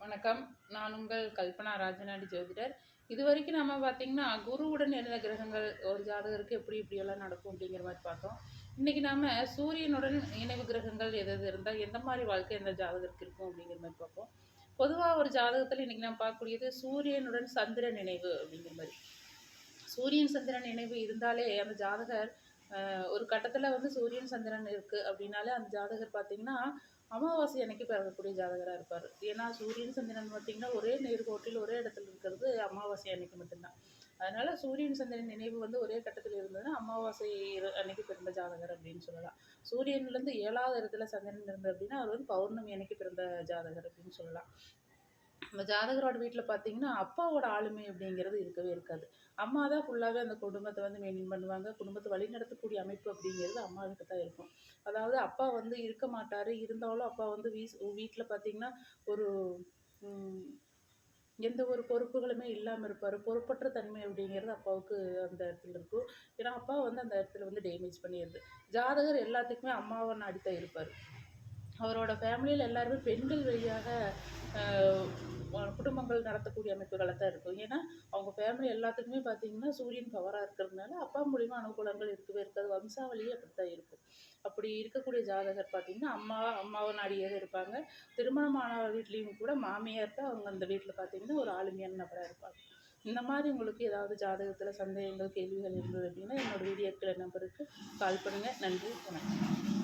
வணக்கம். நான் உங்கள் கல்பனா ராஜநாடி ஜோதிடர். இதுவரைக்கும் நம்ம பார்த்தீங்கன்னா, குருவுடன் இணைந்த கிரகங்கள் ஒரு ஜாதகருக்கு எப்படி இப்படியெல்லாம் நடக்கும் அப்படிங்கிற மாதிரி பார்த்தோம். இன்னைக்கு நாம சூரியனுடன் இணைவு கிரகங்கள் எது எது இருந்தால் எந்த மாதிரி வாழ்க்கை அந்த ஜாதகருக்கு இருக்கும் அப்படிங்கிற மாதிரி பார்ப்போம். பொதுவாக ஒரு ஜாதகத்தில் இன்னைக்கு நம்ம பார்க்கக்கூடியது சூரியனுடன் சந்திரன் இணைவு அப்படிங்கிற மாதிரி. சூரியன் சந்திரன் இணைவு இருந்தாலே அந்த ஜாதகர் ஒரு கட்டத்தில் வந்து சூரியன் சந்திரன் இருக்குது அப்படின்னாலே அந்த ஜாதகர் பார்த்தீங்கன்னா அமாவாசை அன்னைக்கு பிறக்கக்கூடிய ஜாதகராக இருப்பார். ஏன்னா சூரியன் சந்திரன் பார்த்தீங்கன்னா ஒரே நேர்கோட்டில் ஒரே இடத்துல இருக்கிறது அமாவாசை அன்னைக்கு மட்டும்தான். அதனால சூரியன் சந்திரன் நினைவு வந்து ஒரே கட்டத்தில் இருந்ததுன்னா அமாவாசை அன்னைக்கு பிறந்த ஜாதகர் அப்படின்னு சொல்லலாம். சூரியன்லேருந்து 7வது இடத்துல சந்திரன் இருந்தது அப்படின்னா அவர் வந்து பௌர்ணமி அன்னைக்கு பிறந்த ஜாதகர் அப்படின்னு சொல்லலாம். நம்ம ஜாதகரோட வீட்டில் பார்த்தீங்கன்னா அப்பாவோட ஆளுமை அப்படிங்கிறது இருக்கவே இருக்காது. அம்மா தான் ஃபுல்லாகவே அந்த குடும்பத்தை வந்து மெயின்டைன் பண்ணுவாங்க. குடும்பத்தை வழிநடத்தக்கூடிய அமைப்பு அப்படிங்கிறது அம்மா கிட்ட தான் இருக்கும். அதாவது அப்பா வந்து இருக்க மாட்டார். இருந்தாலும் அப்பா வந்து வீட்டில் பார்த்தீங்கன்னா ஒரு எந்த ஒரு பொறுப்புகளுமே இல்லாமல் இருப்பார். பொறுப்பற்ற தன்மை அப்படிங்கிறது அப்பாவுக்கு அந்த இடத்துல இருக்கும். ஏன்னா அப்பா வந்து அந்த இடத்துல வந்து டேமேஜ் பண்ணிடுது. ஜாதகர் எல்லாத்துக்குமே அம்மாவை நாடித்தான் இருப்பார். அவரோட ஃபேமிலியில் எல்லாருமே பெண்கள் வழியாக குடும்பங்கள் நடத்தக்கூடிய அமைப்புகளை தான் இருக்கும். ஏன்னா அவங்க ஃபேமிலி எல்லாத்துக்குமே பார்த்தீங்கன்னா சூரியன் பவராக இருக்கிறதுனால அப்பா மூலிமா அனுகூலங்கள் இருக்கவே இருக்காது. வம்சாவளியே அப்படி தான் இருக்கும். அப்படி இருக்கக்கூடிய ஜாதகர் பார்த்தீங்கன்னா அம்மாவை நாடியே தான் இருப்பாங்க. திருமணமான வீட்லேயும் கூட மாமியார் தான் அவங்க அந்த வீட்டில் பார்த்தீங்கன்னா ஒரு ஆளுமையான நபராக இருப்பாங்க. இந்த மாதிரி உங்களுக்கு ஏதாவது ஜாதகத்தில் சந்தேகங்கள் கேள்விகள் இருந்தது அப்படின்னா என்னோடய வீடியோக்கள் நம்பருக்கு கால் பண்ணுங்கள். நன்றி, வணக்கம்.